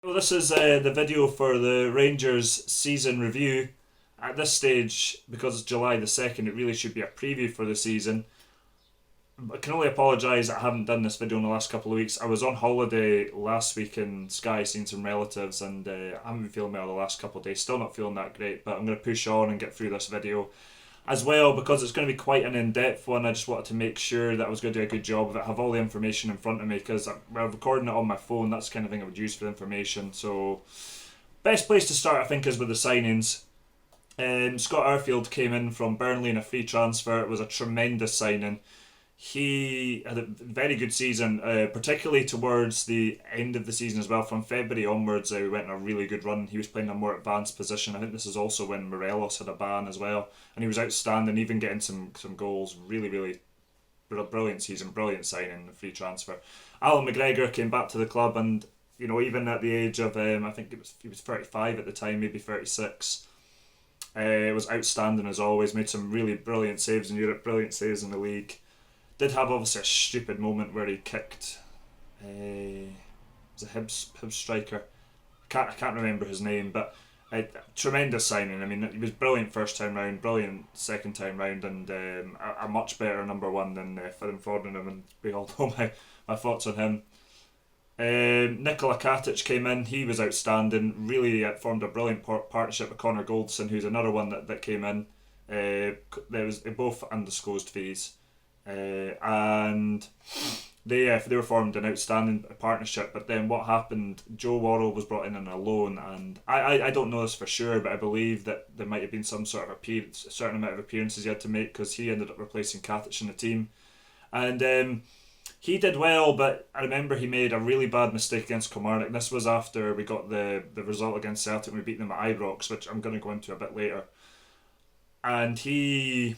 Well, this is the video for the Rangers season review. At this stage, because it's July the 2nd, it really should be a preview for the season. I can only apologise that I haven't done this video in the last couple of weeks. I was on holiday last week in Skye seeing some relatives, and I haven't been feeling well the last couple of days. Still not feeling that great, but I'm going to push on and get through this video as well because it's going to be quite an in-depth one. I just wanted to make sure that I was going to do a good job of it, have all the information in front of me because I'm recording it on my phone. That's the kind of thing I would use for information. So best place to start, I think, is with the signings. Scott Arfield came in from Burnley in a free transfer. It was a tremendous signing. He had a very good season, particularly towards the end of the season as well. From February onwards, we went on a really good run. He was playing a more advanced position. I think this is also when Morelos had a ban as well, and he was outstanding, even getting some goals. Really, really brilliant season, brilliant signing, free transfer. Alan McGregor came back to the club, and even at the age of I think he was 35 at the time, maybe 36. It was outstanding as always. Made some really brilliant saves in Europe, brilliant saves in the league. Did have obviously a stupid moment where he kicked. Was a Hibs striker. I can't remember his name, but tremendous signing. I mean, he was brilliant first time round, brilliant second time round, and a much better number one than Film Fordingham, and we all know my thoughts on him. Nikola Katic came in. He was outstanding. Really formed a brilliant partnership with Connor Goldson, who's another one that came in. There was both undisclosed fees, and they were formed an outstanding partnership. But then what happened? Joe Worrell was brought in on a loan, and I don't know this for sure, but I believe that there might have been some sort of appearance, a certain amount of appearances he had to make because he ended up replacing Katic in the team, and he did well, but I remember he made a really bad mistake against Kilmarnock. This was after we got the result against Celtic and we beat them at Ibrox, which I'm going to go into a bit later. And he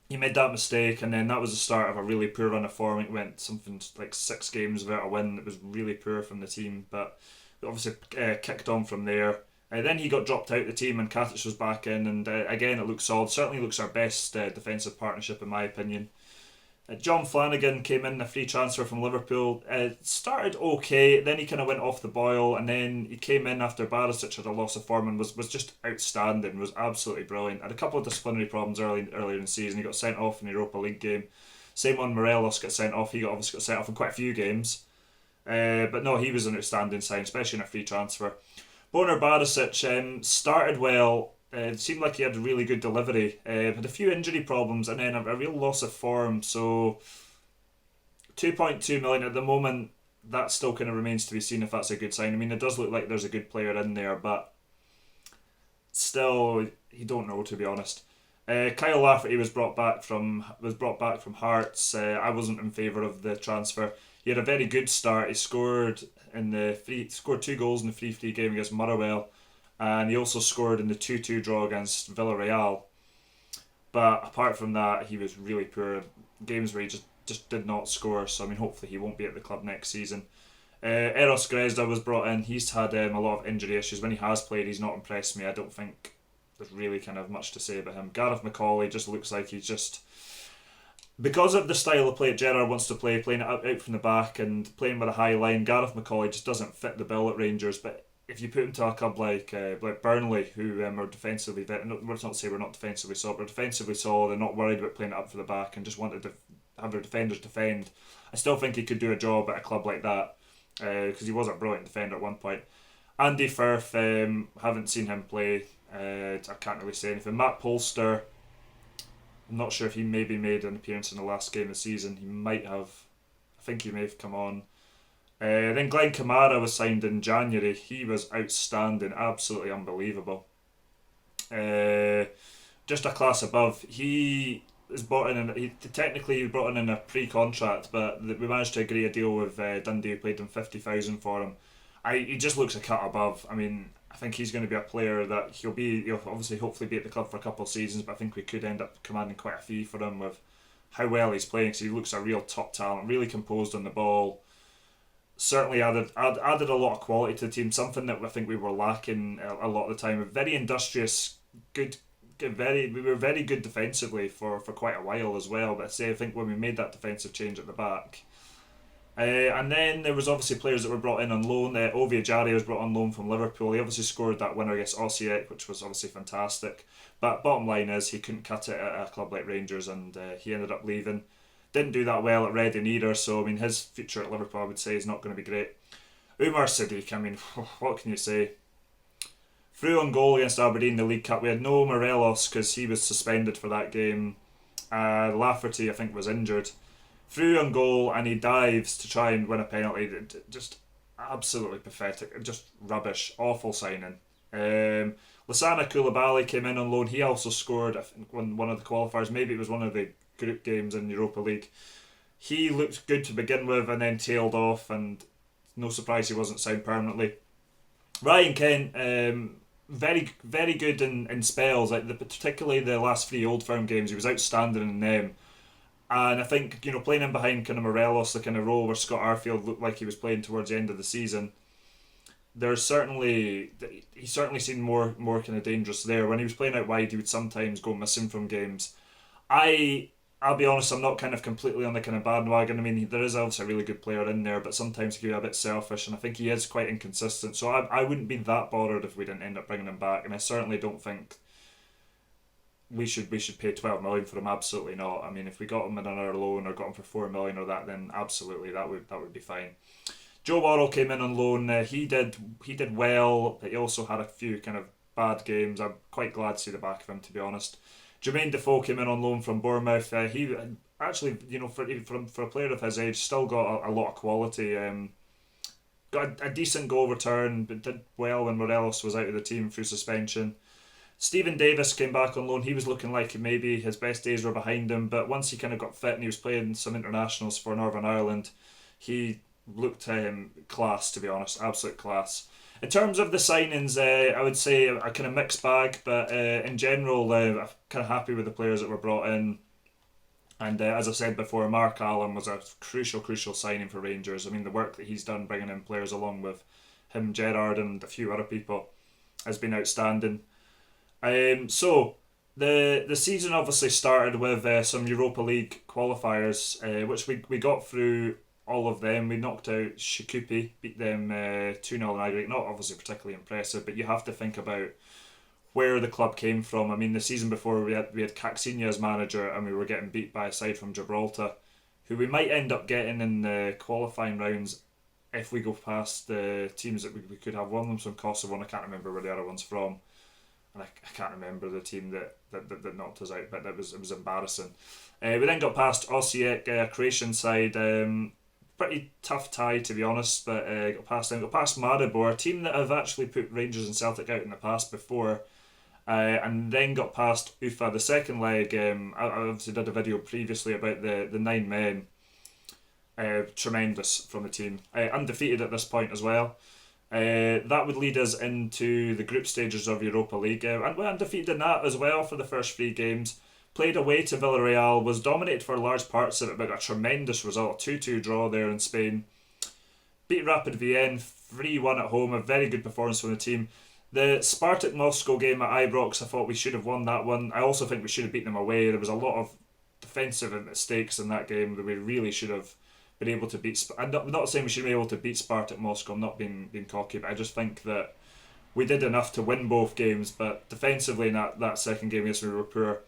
made that mistake, and then that was the start of a really poor run of form. It went something like 6 games without a win. It was really poor from the team, but obviously kicked on from there. Then he got dropped out of the team, and Katic was back in, and again it looks solid. Certainly looks our best defensive partnership in my opinion. John Flanagan came in a free transfer from Liverpool. Started okay, then he kind of went off the boil, and then he came in after Barisic had a loss of form and was just outstanding. Was absolutely brilliant. Had a couple of disciplinary problems earlier in the season. He got sent off in the Europa League game. Same one, Morelos got sent off. Obviously got sent off in quite a few games. But no, he was an outstanding sign, especially in a free transfer. Bonar Barisic started well. It seemed like he had a really good delivery. Had a few injury problems and then a real loss of form. So 2.2 million at the moment. That still kind of remains to be seen if that's a good sign. I mean, it does look like there's a good player in there, but still, you don't know, to be honest. Kyle Lafferty was brought back from Hearts. I wasn't in favour of the transfer. He had a very good start. He scored 2 goals in the 3-3 game against Motherwell, and he also scored in the 2-2 draw against Villarreal. But apart from that, he was really poor. Games where he just did not score. So I mean, hopefully he won't be at the club next season. Eros Grezda was brought in. He's had a lot of injury issues. When he has played, he's not impressed me. I don't think there's really kind of much to say about him. Gareth McCauley just looks like he's just, because of the style of play that Gerrard wants to play, playing it out from the back and playing with a high line. Gareth McCauley just doesn't fit the bill at Rangers. But if you put him to a club like Burnley, who are defensively better, let's not say we're not defensively solid, we're defensively solid. They're not worried about playing it up for the back and just want to have their defenders defend. I still think he could do a job at a club like that because he was a brilliant defender at one point. Andy Firth, haven't seen him play. I can't really say anything. Matt Polster, I'm not sure if he maybe made an appearance in the last game of the season. He might have. I think he may have come on. Then Glenn Kamara was signed in January. He was outstanding, absolutely unbelievable. Just a class above. He is brought in. He was brought in a pre-contract, but we managed to agree a deal with Dundee. Who paid him 50,000 for him. He just looks a cut above. I mean, I think he's going to be a player that he'll obviously hopefully be at the club for a couple of seasons, but I think we could end up commanding quite a fee for him with how well he's playing. Because he looks a real top talent, really composed on the ball. Certainly added a lot of quality to the team, something that I think we were lacking a lot of the time. Very industrious, we were very good defensively for quite a while as well. But I think when we made that defensive change at the back, And then there was obviously players that were brought in on loan. Ovie Ejaria was brought on loan from Liverpool. He obviously scored that winner against Osijek, which was obviously fantastic. But bottom line is he couldn't cut it at a club like Rangers, and he ended up leaving. Didn't do that well at Reading either, so I mean his future at Liverpool I would say is not going to be great. Umar Sadiq, I mean, what can you say? Through on goal against Aberdeen in the League Cup. We had no Morelos because he was suspended for that game. Lafferty, I think, was injured. Through on goal and he dives to try and win a penalty. Just absolutely pathetic. Just rubbish. Awful signing. Lasana Koulibaly came in on loan. He also scored, I think, one of the qualifiers. Maybe it was one of the group games in Europa League. He looked good to begin with and then tailed off, and no surprise he wasn't signed permanently. Ryan Kent, very good in spells, like particularly the last three Old Firm games. He was outstanding in them. And I think, playing in behind kind of Morelos, the kind of role where Scott Arfield looked like he was playing towards the end of the season, he's certainly seemed more kind of dangerous there. When he was playing out wide, he would sometimes go missing from games. I'll be honest, I'm not kind of completely on the kind of bandwagon. I mean, there is obviously a really good player in there, but sometimes he can be a bit selfish, and I think he is quite inconsistent. So I wouldn't be that bothered if we didn't end up bringing him back, and I certainly don't think we should pay 12 million for him. Absolutely not. I mean, if we got him in another loan or got him for 4 million or that, then absolutely that would be fine. Joe Worrell came in on loan. He did well, but he also had a few kind of bad games. I'm quite glad to see the back of him, to be honest. Jermaine Defoe came in on loan from Bournemouth. He actually, for a player of his age, still got a lot of quality. Got a decent goal return, but did well when Morelos was out of the team through suspension. Stephen Davis came back on loan. He was looking like maybe his best days were behind him, but once he kind of got fit and he was playing some internationals for Northern Ireland, he looked class, to be honest, absolute class. In terms of the signings, I would say a kind of mixed bag, but in general, I'm kind of happy with the players that were brought in. And as I said before, Mark Allen was a crucial signing for Rangers. I mean, the work that he's done bringing in players along with him, Gerrard, and a few other people has been outstanding. So the season obviously started with some Europa League qualifiers, which we got through all of them. We knocked out Shikupi, beat them 2-0 in aggregate. Not obviously particularly impressive, but you have to think about where the club came from. I mean, the season before we had Caixinha as manager, and we were getting beat by a side from Gibraltar, who we might end up getting in the qualifying rounds if we go past the teams that we could have. One of them's from Kosovo, and I can't remember where the other one's from. And I can't remember the team that knocked us out, but it was embarrassing. We then got past Osijek, Croatian side. Pretty tough tie, to be honest, but got past them. Got past Maribor, a team that have actually put Rangers and Celtic out in the past before. And then got past Ufa, the second leg. I obviously did a video previously about the 9 men. Tremendous from the team. Undefeated at this point as well. That would lead us into the group stages of Europa League. And we're undefeated in that as well for the first 3 games. Played away to Villarreal, was dominated for large parts of it, but got a tremendous result. 2-2 draw there in Spain. Beat Rapid Vienna 3-1 at home, a very good performance from the team. The Spartak Moscow game at Ibrox, I thought we should have won that one. I also think we should have beaten them away. There was a lot of defensive mistakes in that game that we really should have been able to beat. I'm not saying we should be able to beat Spartak Moscow. I'm not being cocky, but I just think that we did enough to win both games. But defensively in that second game, yes, we were poor.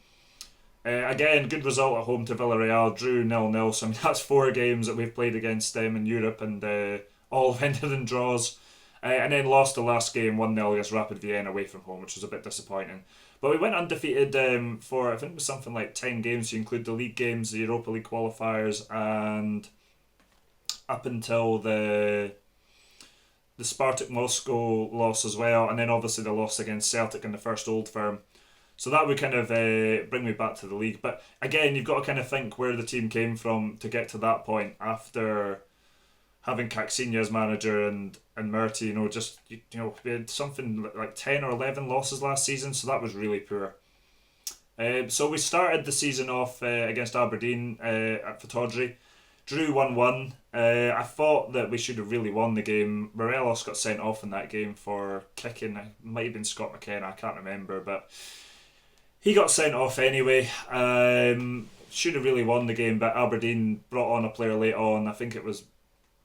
Again, good result at home to Villarreal. Drew 0-0. So I mean, that's 4 games that we've played against them in Europe, and all have ended in draws. And then lost the last game 1-0 against Rapid Vienna away from home, which was a bit disappointing. But we went undefeated for, I think it was something like 10 games. You include the league games, the Europa League qualifiers, and up until the Spartak Moscow loss as well, and then obviously the loss against Celtic in the first Old Firm. So that would kind of bring me back to the league. But again, you've got to kind of think where the team came from to get to that point after having Caixinha as manager and Murty. We had something like 10 or 11 losses last season, so that was really poor. So we started the season off against Aberdeen at Fataudry. Drew 1-1. I thought that we should have really won the game. Morelos got sent off in that game for kicking. It might have been Scott McKenna, I can't remember, but he got sent off anyway. Should have really won the game, but Aberdeen brought on a player late on. I think it was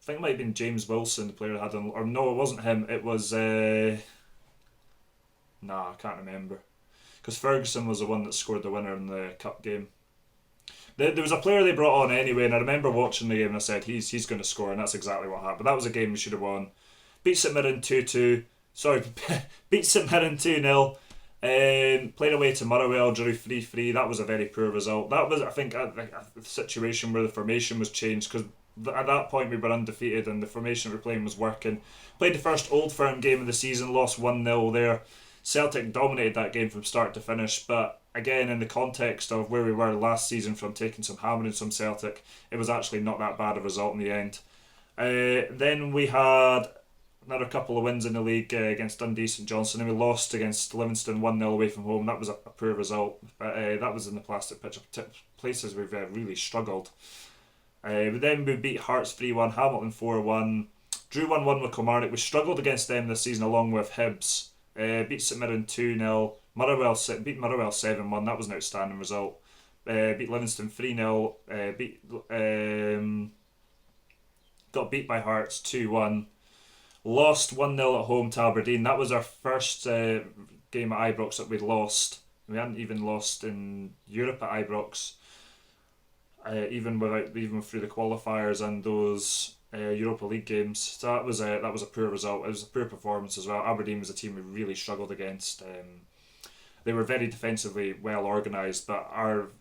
think it might have been James Wilson, the player that had or no, it wasn't him. It was nah, I can't remember because Ferguson was the one that scored the winner in the cup game. There was a player they brought on anyway, and I remember watching the game and I said he's going to score, and that's exactly what happened. But that was a game we should have won. Beat St Mirren 2-2. Sorry, beat St Mirren 2-0. Played away to Motherwell, drew 3-3. That was a very poor result. That was, I think, a situation where the formation was changed because at that point we were undefeated and the formation we were playing was working. Played the first Old Firm game of the season, lost 1-0 there. Celtic dominated that game from start to finish, but again, in the context of where we were last season from taking some hammering from Celtic, it was actually not that bad a result in the end. Then we had another couple of wins in the league against Dundee St Johnstone, and we lost against Livingston 1-0 away from home. That was a poor result, but that was in the plastic pitch. Places we've really struggled. But then we beat Hearts 3-1, Hamilton 4-1, drew 1-1 with Kilmarnock. We struggled against them this season along with Hibs. Beat St Mirren 2-0, beat Motherwell 7-1, that was an outstanding result. Beat Livingston 3-0, got beat by Hearts 2-1, lost 1-0 at home to Aberdeen. That was our first game at Ibrox that we'd lost. We hadn't even lost in Europe at Ibrox, even through the qualifiers and those Europa League games. So that was a poor result. It was a poor performance as well. Aberdeen was a team we really struggled against. They were very defensively well organised, but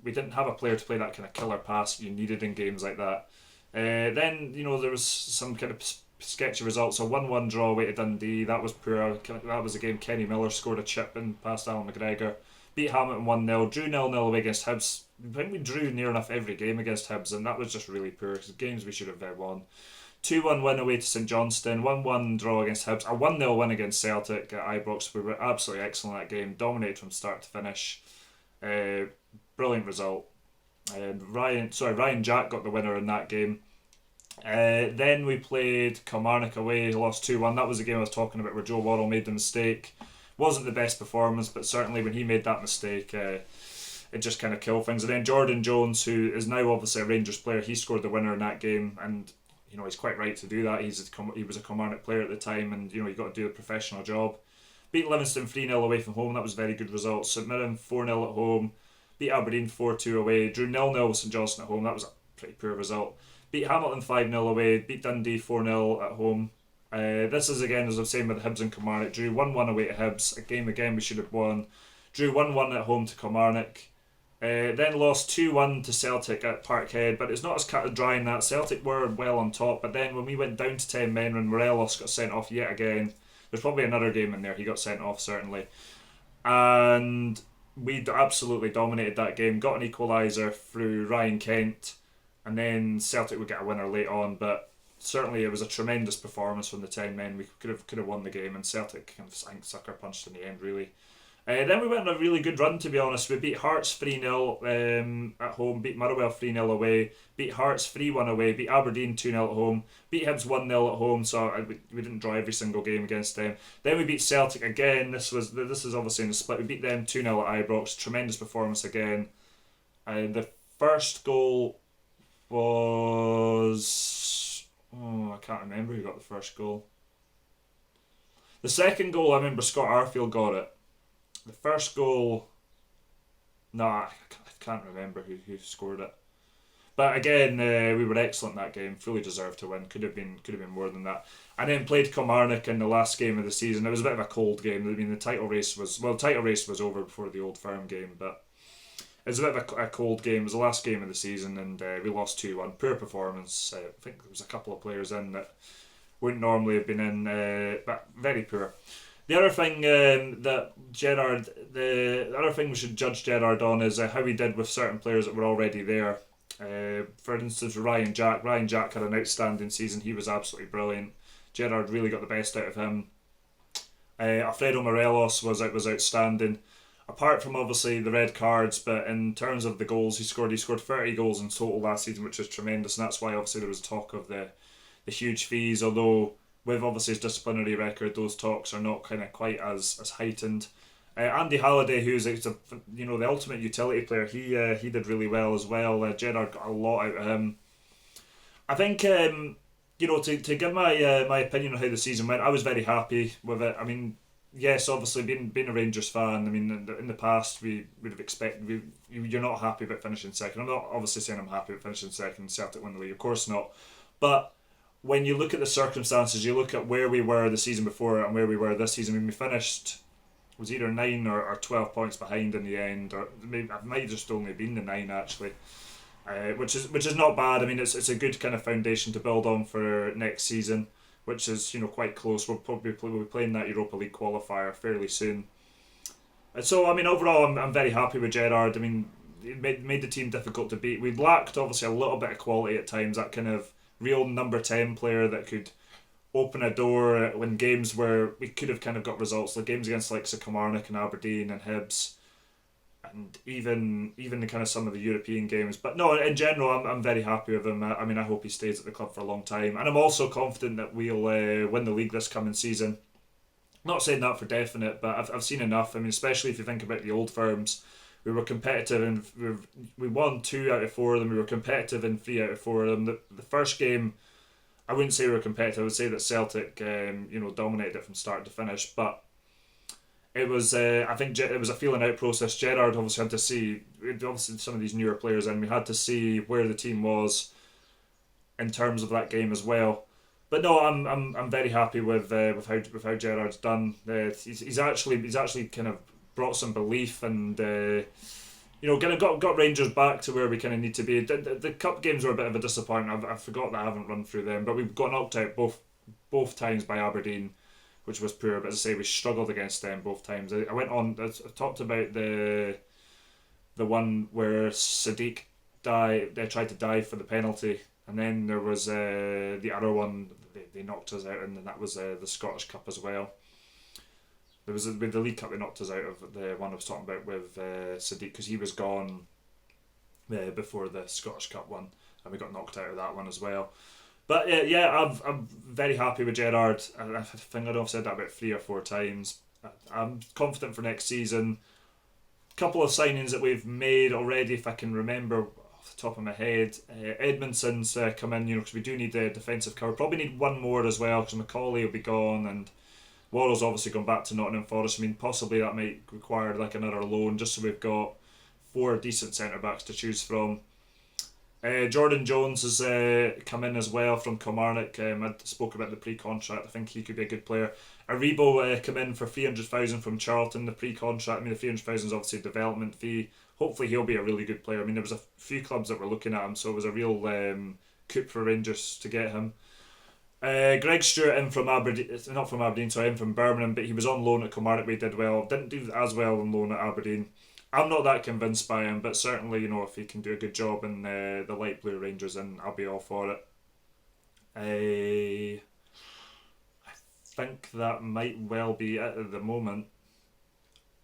we didn't have a player to play that kind of killer pass you needed in games like that. Then there was some kind of sketchy results. A 1-1 draw away to Dundee. That was poor. That was a game Kenny Miller scored a chip in past Alan McGregor. Beat Hamilton 1-0. Drew 0-0 away against Hibs. I think we drew near enough every game against Hibs, and that was just really poor because games we should have won. 2-1 win away to St Johnstone, 1-1 draw against Hibs, a 1-0 win against Celtic at Ibrox. We were absolutely excellent that game, dominated from start to finish. Brilliant result. Ryan Jack got the winner in that game. Then we played Kilmarnock away, lost 2-1. That was the game I was talking about where Joe Worrell made the mistake. Wasn't the best performance, but certainly when he made that mistake, it just kind of killed things. And then Jordan Jones, who is now obviously a Rangers player, he scored the winner in that game, and he's quite right to do that. He was a Kilmarnock player at the time, and you got to do a professional job. Beat Livingston 3-0 away from home. That was a very good result. St Mirren 4-0 at home. Beat Aberdeen 4-2 away. Drew 0-0 with St Johnstone at home. That was a pretty poor result. Beat Hamilton 5-0 away. Beat Dundee 4-0 at home. This is again, as I was saying, with Hibs and Kilmarnock. Drew 1-1 away to Hibs. A game again we should have won. Drew 1-1 at home to Kilmarnock. Then lost 2-1 to Celtic at Parkhead, but it's not as cut and dry in that. Celtic were well on top, but then when we went down to 10 men, when Morelos got sent off yet again, there's probably another game in there, he got sent off certainly, and we absolutely dominated that game, got an equaliser through Ryan Kent, and then Celtic would get a winner late on, but certainly it was a tremendous performance from the 10 men. We could have won the game, and Celtic kind of sucker punched in the end really. Then we went on a really good run, to be honest. We beat Hearts 3-0 at home, beat Motherwell 3-0 away, beat Hearts 3-1 away, beat Aberdeen 2-0 at home, beat Hibs 1-0 at home, so we didn't draw every single game against them. Then we beat Celtic again. This is obviously in the split. We beat them 2-0 at Ibrox. Tremendous performance again. The first goal was... I can't remember who got the first goal. The second goal, I remember Scott Arfield got it. The first goal, I can't remember who scored it. But again, we were excellent in that game. Fully deserved to win. Could have been more than that. And then played Kilmarnock in the last game of the season. It was a bit of a cold game. I mean, the title race was over before the Old Firm game, but it was a bit of a cold game. It was the last game of the season, and we lost 2-1. Poor performance. I think there was a couple of players in that wouldn't normally have been in, but very poor. The other thing the other thing we should judge Gerrard on is how he did with certain players that were already there. For instance, Ryan Jack. Ryan Jack had an outstanding season. He was absolutely brilliant. Gerrard really got the best out of him. Alfredo Morelos was outstanding. Apart from obviously the red cards, but in terms of the goals he scored 30 goals in total last season, which was tremendous, and that's why obviously there was talk of the huge fees, although with obviously his disciplinary record, those talks are not kind of quite as heightened. Andy Halliday, who's the ultimate utility player, he did really well as well. Gerrard got a lot out of him. I think To give my opinion on how the season went, I was very happy with it. I mean, yes, obviously being a Rangers fan, I mean, in the past we would have expected you're not happy about finishing second. I'm not obviously saying I'm happy about finishing second. Celtic win the league, of course not. But when you look at the circumstances, you look at where we were the season before and where we were this season. I mean, we finished was either 9 or 12 points behind in the end, or maybe it might have just only been the 9 actually. Which is not bad. I mean, it's a good kind of foundation to build on for next season, which is quite close. We'll be playing that Europa League qualifier fairly soon. And so I mean, overall, I'm very happy with Gerrard. I mean, it made the team difficult to beat. We lacked obviously a little bit of quality at times. That kind of real number 10 player that could open a door when games where we could have kind of got results, like games against like Kilmarnock and Aberdeen and Hibs, and even the kind of some of the European games. But no, in general, I'm very happy with him. I mean, I hope he stays at the club for a long time, and I'm also confident that we'll win the league this coming season. Not saying that for definite, but I've seen enough. I mean, especially if you think about the old firms, we were competitive and we won 2 out of 4 of them. We were competitive in 3 out of 4 of them. The first game, I wouldn't say we were competitive. I would say that Celtic, dominated it from start to finish, but it was I think it was a feeling out process. Gerrard obviously had to see obviously some of these newer players, and we had to see where the team was in terms of that game as well. But no, I'm very happy with how Gerrard's done. He's actually kind of brought some belief and kind of got Rangers back to where we kind of need to be. The cup games were a bit of a disappointment. I forgot that I haven't run through them, but we got knocked out both times by Aberdeen, which was poor. But as I say, we struggled against them both times. I went on. I talked about the one where Sadiq they tried to dive for the penalty, and then there was the other one. They knocked us out, and then that was the Scottish Cup as well. There was with the League Cup they knocked us out of the one I was talking about with Sadiq, because he was gone before the Scottish Cup one, and we got knocked out of that one as well. But I'm very happy with Gerrard. I think I've said that about 3 or 4 times. I'm confident for next season. Couple of signings that we've made already, if I can remember off the top of my head. Edmondson's come in, because we do need a defensive cover. Probably need one more as well, because Macaulay will be gone, and Worrell's obviously gone back to Nottingham Forest. I mean, possibly that might require like another loan, just so we've got 4 decent centre backs to choose from. Jordan Jones has come in as well from Kilmarnock. I spoke about the pre-contract. I think he could be a good player. Aribo come in for 300,000 from Charlton. The pre-contract. I mean, the 300,000 is obviously a development fee. Hopefully, he'll be a really good player. I mean, there was a few clubs that were looking at him, so it was a real coup for Rangers to get him. Greg Stewart in from Aberdeen, not from Aberdeen, sorry, in from Birmingham, but he was on loan at Kilmarnock. We did well. Didn't do as well on loan at Aberdeen. I'm not that convinced by him, but certainly, if he can do a good job in the light blue Rangers, then I'll be all for it. I think that might well be it at the moment.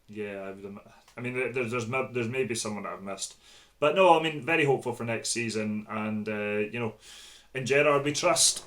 Yeah, I mean, there's maybe someone that I've missed, but no, I mean, very hopeful for next season, and in Gerrard we trust.